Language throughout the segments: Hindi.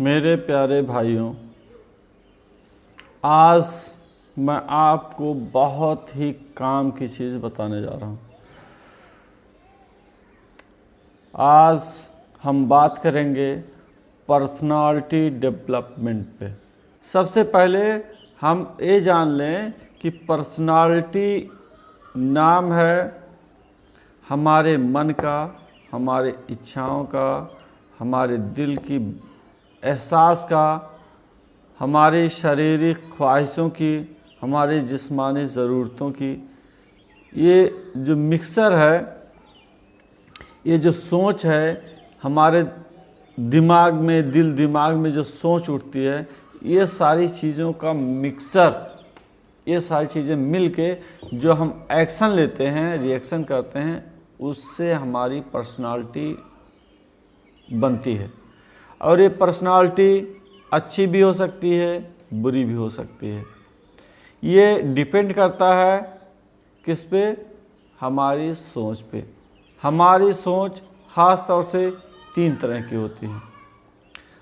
मेरे प्यारे भाइयों, आज मैं आपको बहुत ही काम की चीज़ बताने जा रहा हूँ। आज हम बात करेंगे पर्सनालिटी डेवलपमेंट पे। सबसे पहले हम ये जान लें कि पर्सनालिटी नाम है हमारे मन का, हमारे इच्छाओं का, हमारे दिल की एहसास का, हमारी शारीरिक ख्वाहिशों की, हमारी जिस्मानी ज़रूरतों की। ये जो मिक्सर है, ये जो सोच है, हमारे दिमाग में, दिमाग में जो सोच उठती है, ये सारी चीज़ों का मिक्सर, ये सारी चीज़ें मिलके जो हम एक्शन लेते हैं, रिएक्शन करते हैं, उससे हमारी पर्सनालिटी बनती है। और ये पर्सनालिटी अच्छी भी हो सकती है, बुरी भी हो सकती है। ये डिपेंड करता है किस पे? हमारी सोच पे। हमारी सोच ख़ास तौर से 3 तरह की होती है।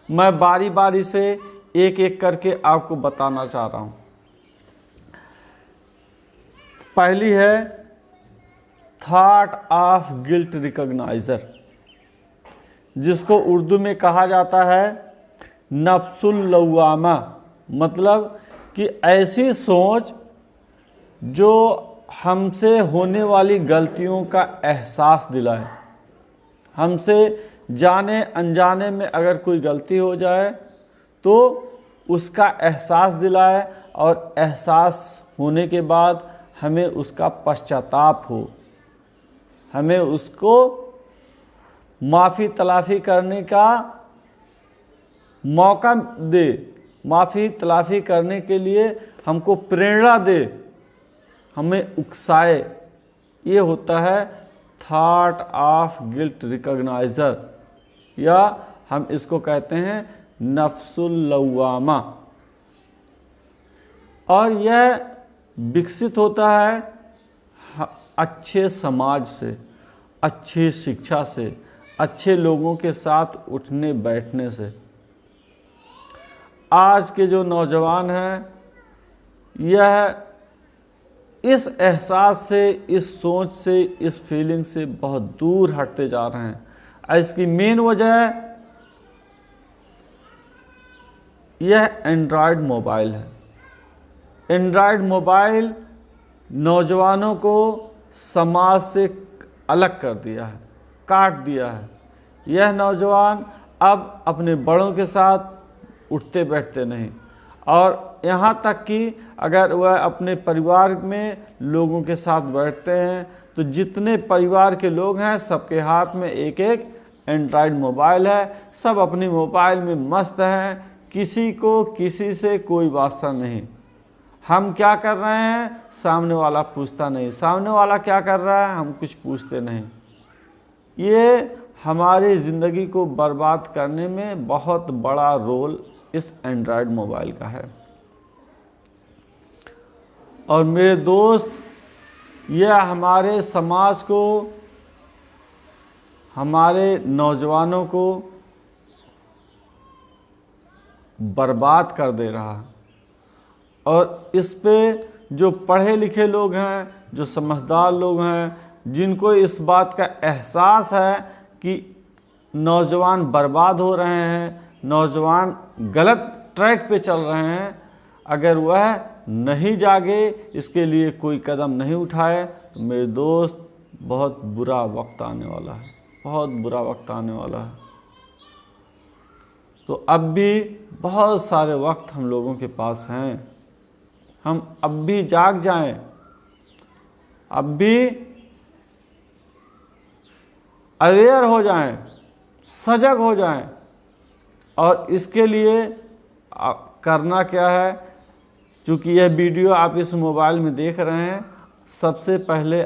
मैं बारी बारी से एक एक करके आपको बताना चाह रहा हूँ। पहली है थॉट ऑफ गिल्ट रिकॉग्नाइजर, जिसको उर्दू में कहा जाता है नफ्सुल लव्वामा। मतलब कि ऐसी सोच जो हमसे होने वाली गलतियों का एहसास दिलाए। हमसे जाने अनजाने में अगर कोई गलती हो जाए तो उसका एहसास दिलाए, और एहसास होने के बाद हमें उसका पश्चाताप हो, हमें उसको माफ़ी तलाफ़ी करने का मौका दे, माफ़ी तलाफ़ी करने के लिए हमको प्रेरणा दे, हमें उकसाए। ये होता है थॉट ऑफ गिल्ट रिकॉग्नाइजर, या हम इसको कहते हैं नफ्सुल लव्वामा। और यह विकसित होता है अच्छे समाज से, अच्छी शिक्षा से, अच्छे लोगों के साथ उठने बैठने से। आज के जो नौजवान हैं, यह इस एहसास से, इस सोच से, इस फीलिंग से बहुत दूर हटते जा रहे हैं। इसकी मेन वजह यह एंड्रॉयड मोबाइल है। एंड्रॉयड मोबाइल नौजवानों को समाज से अलग कर दिया है, काट दिया है। यह नौजवान अब अपने बड़ों के साथ उठते बैठते नहीं, और यहाँ तक कि अगर वह अपने परिवार में लोगों के साथ बैठते हैं तो जितने परिवार के लोग हैं, सबके हाथ में एक एक एंड्रॉयड मोबाइल है। सब अपनी मोबाइल में मस्त हैं, किसी को किसी से कोई वास्ता नहीं। हम क्या कर रहे हैं, सामने वाला पूछता नहीं, सामने वाला क्या कर रहा है, हम कुछ पूछते नहीं। ये हमारी ज़िंदगी को बर्बाद करने में बहुत बड़ा रोल इस एंड्रॉयड मोबाइल का है। और मेरे दोस्त, यह हमारे समाज को, हमारे नौजवानों को बर्बाद कर दे रहा है। और इस पे जो पढ़े लिखे लोग हैं, जो समझदार लोग हैं, जिनको इस बात का एहसास है कि नौजवान बर्बाद हो रहे हैं, नौजवान गलत ट्रैक पे चल रहे हैं, अगर वह नहीं जागे, इसके लिए कोई कदम नहीं उठाए, तो मेरे दोस्त बहुत बुरा वक्त आने वाला है, बहुत बुरा वक्त आने वाला है। तो अब भी बहुत सारे वक्त हम लोगों के पास हैं। हम अब भी जाग जाएं, अब भी अवेयर हो जाएं, सजग हो जाएं। और इसके लिए करना क्या है? क्योंकि यह वीडियो आप इस मोबाइल में देख रहे हैं, सबसे पहले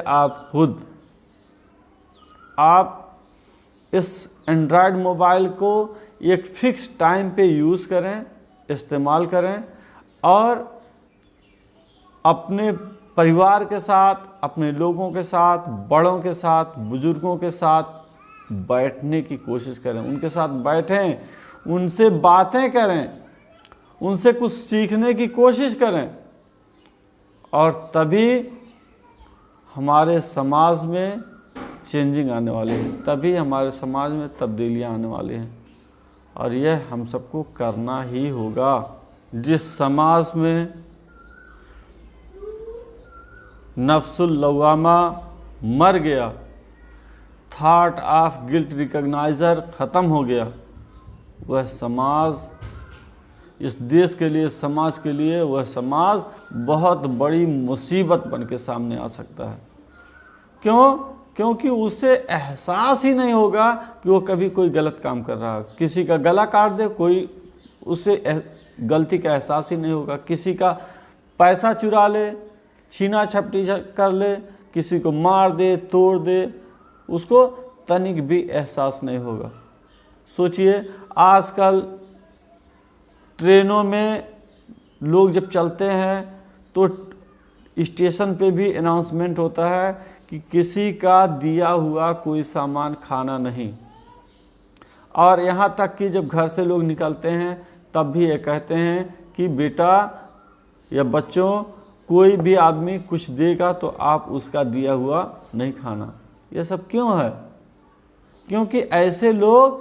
आप इस एंड्रॉयड मोबाइल को एक फिक्स टाइम पे यूज़ करें, इस्तेमाल करें, और अपने परिवार के साथ, अपने लोगों के साथ, बड़ों के साथ, बुजुर्गों के साथ बैठने की कोशिश करें। उनके साथ बैठें, उनसे बातें करें, उनसे कुछ सीखने की कोशिश करें, और तभी हमारे समाज में चेंजिंग आने वाली है, तभी हमारे समाज में तब्दीलियां आने वाली हैं। और यह हम सबको करना ही होगा। जिस समाज में नफ्सुल लवामा मर गया, थॉट ऑफ गिल्ट रिकॉग्नाइजर ख़त्म हो गया, वह समाज इस देश के लिए, समाज के लिए, वह समाज बहुत बड़ी मुसीबत बन के सामने आ सकता है। क्यों? क्योंकि उसे एहसास ही नहीं होगा कि वो कभी कोई गलत काम कर रहा है। किसी का गला काट दे, कोई उसे गलती का एहसास ही नहीं होगा। किसी का पैसा चुरा ले, छीना झपटी कर ले, किसी को मार दे, तोड़ दे, उसको तनिक भी एहसास नहीं होगा। सोचिए, आजकल ट्रेनों में लोग जब चलते हैं तो स्टेशन पे भी अनाउंसमेंट होता है कि किसी का दिया हुआ कोई सामान खाना नहीं। और यहाँ तक कि जब घर से लोग निकलते हैं तब भी ये कहते हैं कि बेटा या बच्चों, कोई भी आदमी कुछ देगा तो आप उसका दिया हुआ नहीं खाना। ये सब क्यों है? क्योंकि ऐसे लोग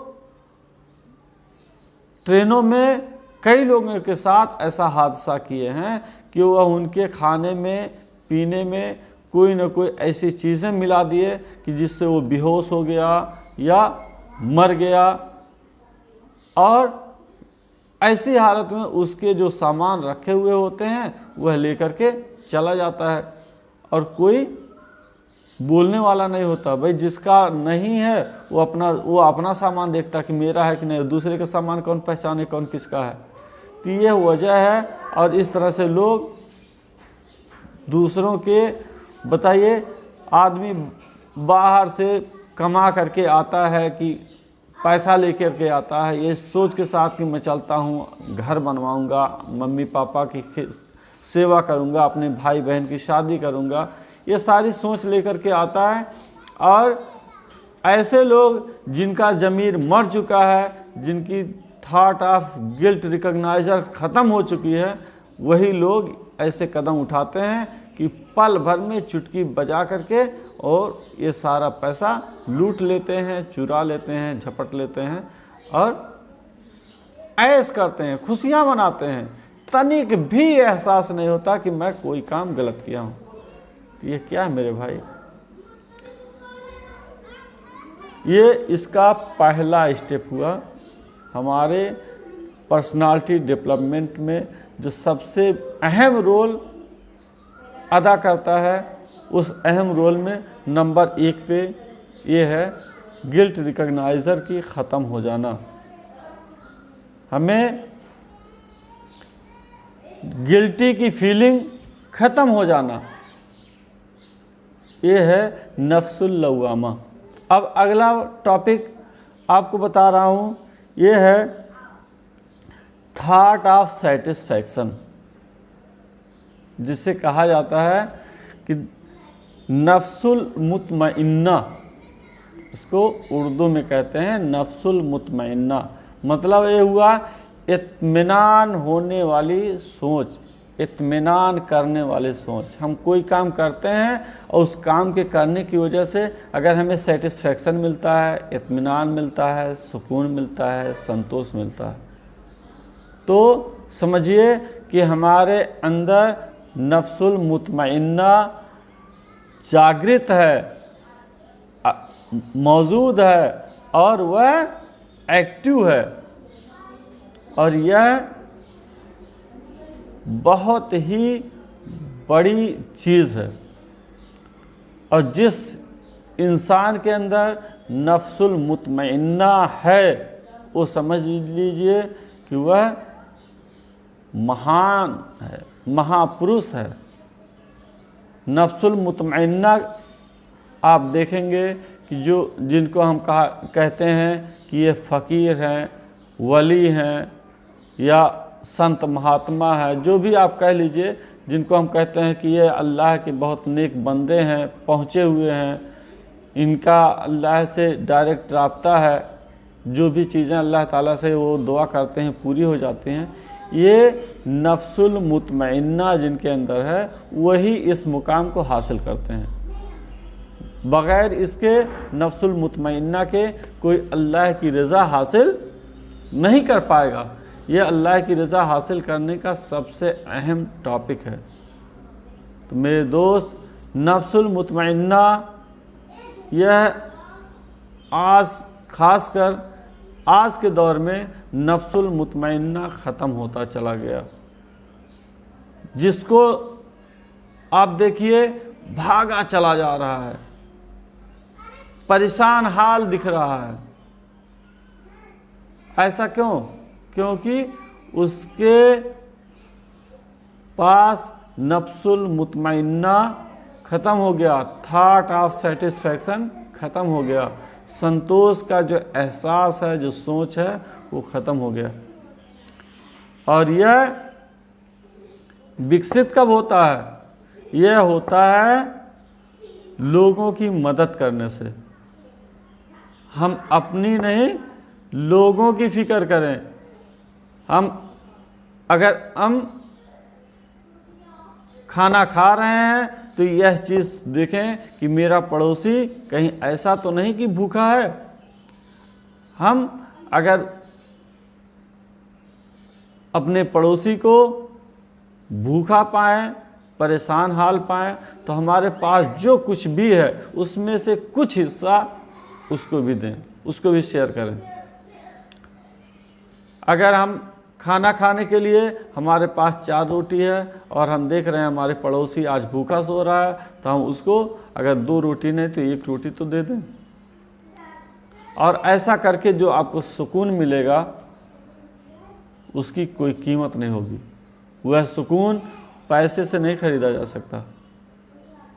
ट्रेनों में कई लोगों के साथ ऐसा हादसा किए हैं कि वह उनके खाने में, पीने में कोई न कोई ऐसी चीज़ें मिला दिए कि जिससे वो बेहोश हो गया या मर गया, और ऐसी हालत में उसके जो सामान रखे हुए होते हैं वह लेकर के चला जाता है, और कोई बोलने वाला नहीं होता। भाई जिसका नहीं है वो अपना सामान देखता है कि मेरा है कि नहीं, दूसरे का सामान कौन पहचाने कौन किसका है। तो ये वजह है। और इस तरह से लोग दूसरों के, बताइए, आदमी बाहर से कमा करके आता है कि पैसा लेकर के आता है ये सोच के साथ कि मैं चलता हूँ, घर बनवाऊँगा, मम्मी पापा की सेवा करूँगा, अपने भाई बहन की शादी करूँगा, ये सारी सोच लेकर के आता है। और ऐसे लोग जिनका ज़मीर मर चुका है, जिनकी थॉट ऑफ गिल्ट रिकॉग्नाइजर ख़त्म हो चुकी है, वही लोग ऐसे कदम उठाते हैं कि पल भर में चुटकी बजा करके और ये सारा पैसा लूट लेते हैं, चुरा लेते हैं, झपट लेते हैं और ऐश करते हैं, खुशियाँ मनाते हैं। तनिक भी एहसास नहीं होता कि मैं कोई काम गलत किया हूँ। ये क्या है मेरे भाई? ये इसका पहला स्टेप हुआ। हमारे पर्सनालिटी डेवलपमेंट में जो सबसे अहम रोल अदा करता है, उस अहम रोल में नंबर 1 पे ये है गिल्ट रिकॉग्नाइजर की ख़त्म हो जाना। हमें गिल्टी की फीलिंग ख़त्म हो जाना, ये है नफ्सुल लवामा। अब अगला टॉपिक आपको बता रहा हूँ, ये है थॉट ऑफ सेटिस्फैक्शन, जिसे कहा जाता है कि नफ्सुल मुतमइन्ना। इसको उर्दू में कहते हैं नफ्सुल मुतमइन्ना। मतलब ये हुआ इत्मीनान होने वाली सोच, इत्मीनान करने वाली सोच। हम कोई काम करते हैं और उस काम के करने की वजह से अगर हमें सेटिस्फैक्शन मिलता है, इत्मीनान मिलता है, सुकून मिलता है, संतोष मिलता है, तो समझिए कि हमारे अंदर नफ्सुल मुतमइन्ना जागृत है, मौजूद है और वह एक्टिव है। और यह बहुत ही बड़ी चीज़ है। और जिस इंसान के अंदर नफ्सुल मुतमइन्ना है, वो समझ लीजिए कि वह महान है, महापुरुष है। नफ्सुल मुतमइन्ना आप देखेंगे कि जिनको हम कहते हैं कि ये फ़कीर हैं, वली हैं या संत महात्मा है, जो भी आप कह लीजिए, जिनको हम कहते हैं कि ये अल्लाह के बहुत नेक बंदे हैं, पहुँचे हुए हैं, इनका अल्लाह से डायरेक्ट राब्ता है, जो भी चीज़ें अल्लाह ताला से वो दुआ करते हैं पूरी हो जाती हैं। ये नफ्सुल मुतमइन्ना जिनके अंदर है वही इस मुकाम को हासिल करते हैं। बग़ैर इसके नफ्सुल मुतमइन्ना के कोई अल्लाह की रज़ा हासिल नहीं कर पाएगा। यह अल्लाह की रज़ा हासिल करने का सबसे अहम टॉपिक है। तो मेरे दोस्त, नफ्सुल मुतमइन्ना यह खासकर आज के दौर में नफ्सुल मुतमइन्ना ख़त्म होता चला गया। जिसको आप देखिए भागा चला जा रहा है, परेशान हाल दिख रहा है। ऐसा क्यों? क्योंकि उसके पास नफ्सुल मुतमइन्ना ख़त्म हो गया, थॉट ऑफ सेटिस्फैक्शन ख़त्म हो गया, संतोष का जो एहसास है, जो सोच है, वो ख़त्म हो गया। और यह विकसित कब होता है? यह होता है लोगों की मदद करने से। हम अपनी नहीं, लोगों की फिक्र करें। अगर हम खाना खा रहे हैं तो यह चीज़ देखें कि मेरा पड़ोसी कहीं ऐसा तो नहीं कि भूखा है। हम अगर अपने पड़ोसी को भूखा पाएं, परेशान हाल पाएं, तो हमारे पास जो कुछ भी है उसमें से कुछ हिस्सा उसको भी दें, उसको भी शेयर करें। अगर हम खाना खाने के लिए हमारे पास 4 रोटी है और हम देख रहे हैं हमारे पड़ोसी आज भूखा सो रहा है, तो हम उसको अगर 2 रोटी नहीं तो 1 रोटी तो दे दें। और ऐसा करके जो आपको सुकून मिलेगा उसकी कोई कीमत नहीं होगी। वह सुकून पैसे से नहीं खरीदा जा सकता।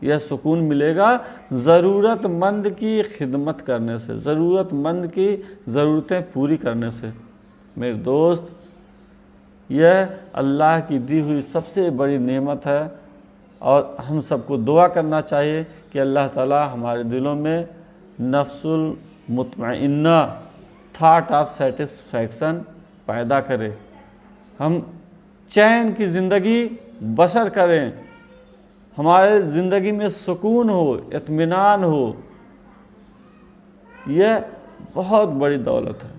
यह सुकून मिलेगा ज़रूरतमंद की खिदमत करने से, ज़रूरतमंद की ज़रूरतें पूरी करने से। मेरे दोस्त, यह अल्लाह की दी हुई सबसे बड़ी नेमत है और हम सबको दुआ करना चाहिए कि अल्लाह ताला हमारे दिलों में नफ्सुल मुतमइन्ना, थॉट ऑफ सेटिस्फैक्शन पैदा करे। हम चैन की ज़िंदगी बसर करें, हमारे ज़िंदगी में सुकून हो, इत्मीनान हो। यह बहुत बड़ी दौलत है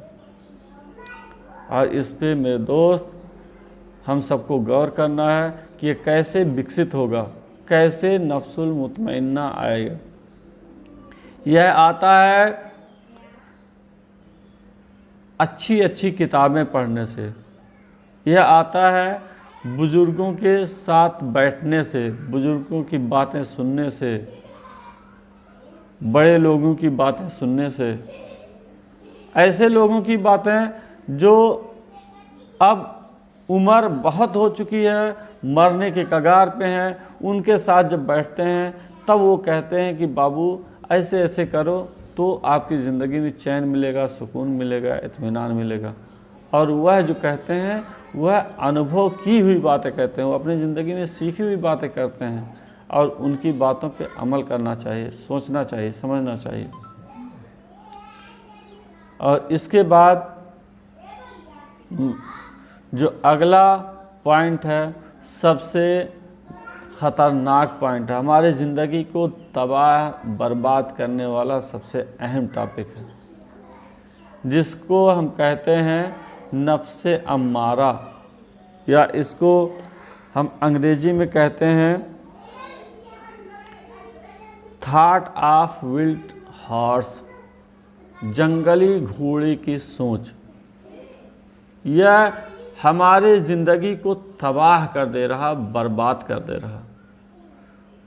और इस पे मेरे दोस्त हम सबको गौर करना है कि ये कैसे विकसित होगा, कैसे नफ्सुल मुतमइन्ना आएगा। यह आता है अच्छी अच्छी किताबें पढ़ने से, यह आता है बुज़ुर्गों के साथ बैठने से, बुज़ुर्गों की बातें सुनने से, बड़े लोगों की बातें सुनने से। ऐसे लोगों की बातें जो अब उम्र बहुत हो चुकी है, मरने के कगार पे हैं, उनके साथ जब बैठते हैं तब वो कहते हैं कि बाबू ऐसे ऐसे करो तो आपकी ज़िंदगी में चैन मिलेगा, सुकून मिलेगा, इत्मीनान मिलेगा। और वह जो कहते हैं वह अनुभव की हुई बातें कहते हैं, वो अपनी ज़िंदगी में सीखी हुई बातें करते हैं और उनकी बातों पे अमल करना चाहिए, सोचना चाहिए, समझना चाहिए। और इसके बाद जो अगला पॉइंट है, सबसे ख़तरनाक पॉइंट है, हमारी ज़िंदगी को तबाह बर्बाद करने वाला सबसे अहम टॉपिक है, जिसको हम कहते हैं नफ्से अम्मारा, या इसको हम अंग्रेजी में कहते हैं थॉट ऑफ विल्ड हॉर्स, जंगली घोड़े की सोच। यह हमारे ज़िंदगी को तबाह कर दे रहा, बर्बाद कर दे रहा।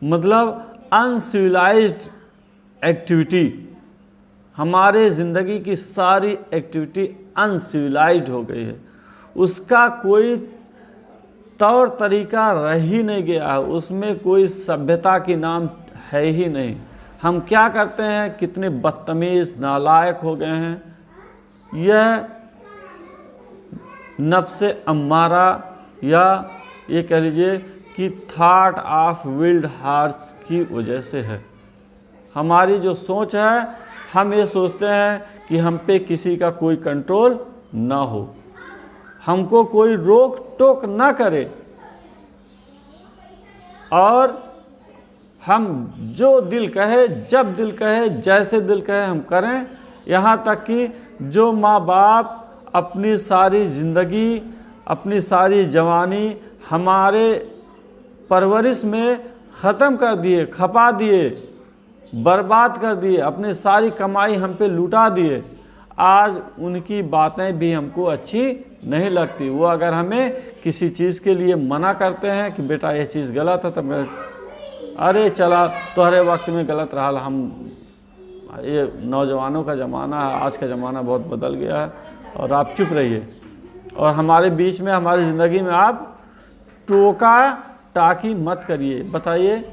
मतलब अनसिविलाइज्ड एक्टिविटी, हमारे ज़िंदगी की सारी एक्टिविटी अनसिविलाइज्ड हो गई है, उसका कोई तौर तरीका रह ही नहीं गया है, उसमें कोई सभ्यता की नाम है ही नहीं। हम क्या करते हैं, कितने बदतमीज़ नालायक हो गए हैं। यह नफ्से अम्मारा, या ये कह लीजिए कि थॉट ऑफ विल्ड हॉर्स की वजह से है। हमारी जो सोच है, हम ये सोचते हैं कि हम पे किसी का कोई कंट्रोल ना हो, हमको कोई रोक टोक ना करे, और हम जो दिल कहे, जब दिल कहे, जैसे दिल कहे हम करें। यहाँ तक कि जो माँ बाप अपनी सारी ज़िंदगी, अपनी सारी जवानी हमारे परवरिश में ख़त्म कर दिए, खपा दिए, बर्बाद कर दिए, अपनी सारी कमाई हम पे लुटा दिए, आज उनकी बातें भी हमको अच्छी नहीं लगती। वो अगर हमें किसी चीज़ के लिए मना करते हैं कि बेटा ये चीज़ गलत है, तब अरे चला तुम्हारे वक्त में गलत रहा, हम ये नौजवानों का ज़माना है, आज का ज़माना बहुत बदल गया है, और आप चुप रहिए, और हमारे बीच में, हमारी ज़िंदगी में आप टोका टाकी मत करिए, बताइए।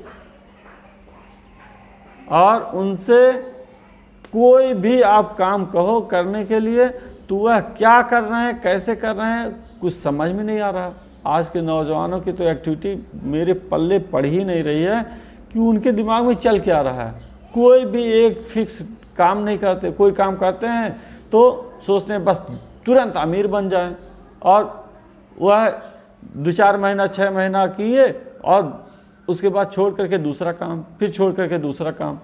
और उनसे कोई भी आप काम कहो करने के लिए, तो वह क्या कर रहे हैं, कैसे कर रहे हैं, कुछ समझ में नहीं आ रहा। आज के नौजवानों की तो एक्टिविटी मेरे पल्ले पड़ ही नहीं रही है कि उनके दिमाग में चल क्या रहा है। कोई भी एक फिक्स काम नहीं करते, कोई काम करते हैं तो सोचते हैं बस तुरंत अमीर बन जाएं, और वह 2-4 महीना 6 महीना किए और उसके बाद छोड़ करके दूसरा काम, फिर छोड़ करके दूसरा काम,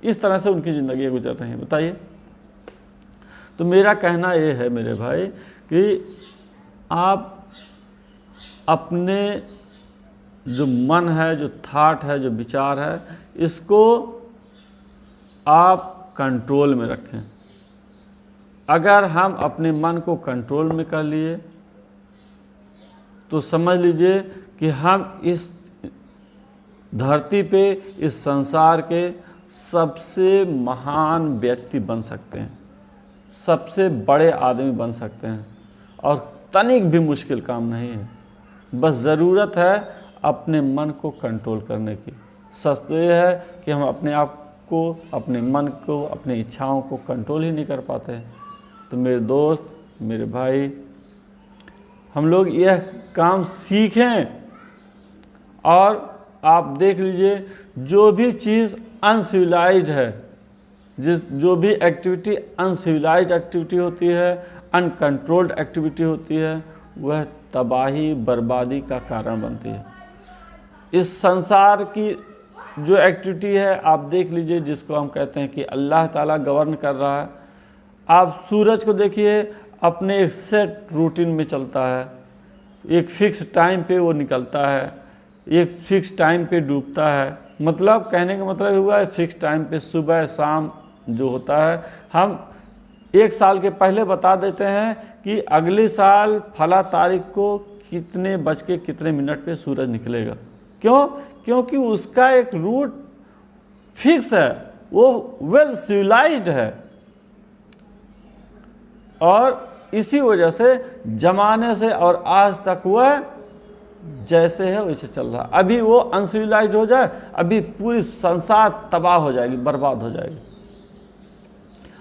इस तरह से उनकी ज़िंदगी गुजर रही है, बताइए। तो मेरा कहना ये है मेरे भाई कि आप अपने जो मन है, जो थाट है, जो विचार है, इसको आप कंट्रोल में रखें। अगर हम अपने मन को कंट्रोल में कर लिए तो समझ लीजिए कि हम इस धरती पे, इस संसार के सबसे महान व्यक्ति बन सकते हैं, सबसे बड़े आदमी बन सकते हैं, और तनिक भी मुश्किल काम नहीं है। बस ज़रूरत है अपने मन को कंट्रोल करने की। सच तो ये है कि हम अपने आप को, अपने मन को, अपनी इच्छाओं को कंट्रोल ही नहीं कर पाते हैं। तो मेरे दोस्त, मेरे भाई, हम लोग यह काम सीखें। और आप देख लीजिए, जो भी चीज़ अनसिविलाइज्ड है, जो भी एक्टिविटी अनसिविलाइज्ड एक्टिविटी होती है, अनकंट्रोल्ड एक्टिविटी होती है, वह तबाही बर्बादी का कारण बनती है। इस संसार की जो एक्टिविटी है, आप देख लीजिए, जिसको हम कहते हैं कि अल्लाह ताला गवर्न कर रहा है। आप सूरज को देखिए, अपने एक सेट रूटीन में चलता है, एक फिक्स टाइम पे वो निकलता है, एक फिक्स टाइम पे डूबता है। मतलब कहने का मतलब हुआ है फिक्स टाइम पे सुबह शाम जो होता है, हम 1 साल के पहले बता देते हैं कि अगले साल फला तारीख को कितने बज के कितने मिनट पे सूरज निकलेगा। क्यों? क्योंकि उसका एक रूट फिक्स है, वो वेल सिविलाइज्ड है, और इसी वजह से जमाने से और आज तक वह जैसे है वैसे चल रहा है। अभी वो अनसिविलाइज्ड हो जाए, अभी पूरी संसार तबाह हो जाएगी, बर्बाद हो जाएगी।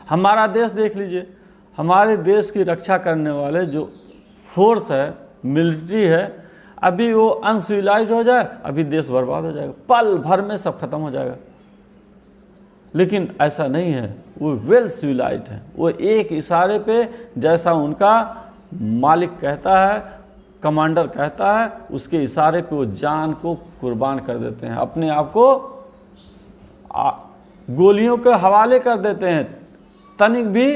हमारा देश देख लीजिए, हमारे देश की रक्षा करने वाले जो फोर्स है, मिलिट्री है, अभी वो अनसिविलाइज्ड हो जाए, अभी देश बर्बाद हो जाएगा, पल भर में सब खत्म हो जाएगा। लेकिन ऐसा नहीं है, वो वेल सिविलाइज्ड है। वो एक इशारे पे, जैसा उनका मालिक कहता है, कमांडर कहता है, उसके इशारे पे वो जान को कुर्बान कर देते हैं, अपने आप को गोलियों के हवाले कर देते हैं, तनिक भी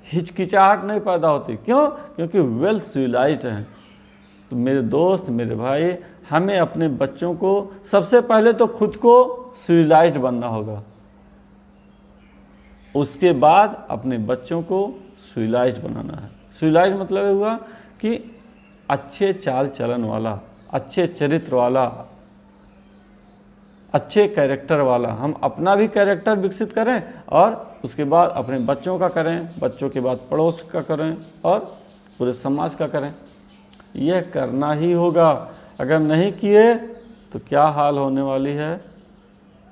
हिचकिचाहट नहीं पैदा होती। क्यों? क्योंकि वेल सिविलाइज्ड हैं। तो मेरे दोस्त, मेरे भाई, हमें अपने बच्चों को सबसे पहले तो खुद को सिविलाइज्ड बनना होगा, उसके बाद अपने बच्चों को सिविलाइज्ड बनाना है। सिविलाइज्ड मतलब हुआ कि अच्छे चाल चलन वाला, अच्छे चरित्र वाला, अच्छे कैरेक्टर वाला। हम अपना भी कैरेक्टर विकसित करें और उसके बाद अपने बच्चों का करें, बच्चों के बाद पड़ोस का करें और पूरे समाज का करें। यह करना ही होगा। अगर नहीं किए तो क्या हाल होने वाली है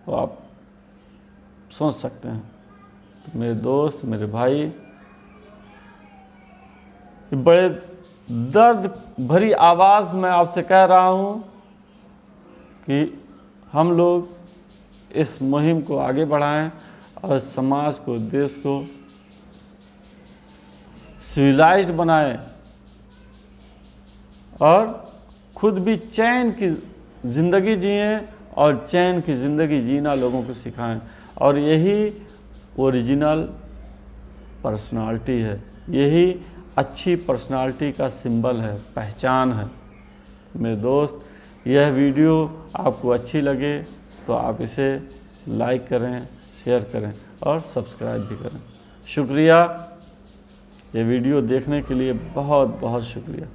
तो आप सोच सकते हैं। तो मेरे दोस्त, मेरे भाई, बड़े दर्द भरी आवाज़ में आपसे कह रहा हूँ कि हम लोग इस मुहिम को आगे बढ़ाएं और समाज को, देश को सिविलाइज्ड बनाएं और खुद भी चैन की ज़िंदगी जिएं और चैन की ज़िंदगी जीना लोगों को सिखाएं। और यही ओरिजिनल पर्सनालिटी है, यही अच्छी पर्सनालिटी का सिंबल है, पहचान है। मेरे दोस्त, यह वीडियो आपको अच्छी लगे तो आप इसे लाइक करें, शेयर करें और सब्सक्राइब भी करें। शुक्रिया, ये वीडियो देखने के लिए बहुत बहुत शुक्रिया।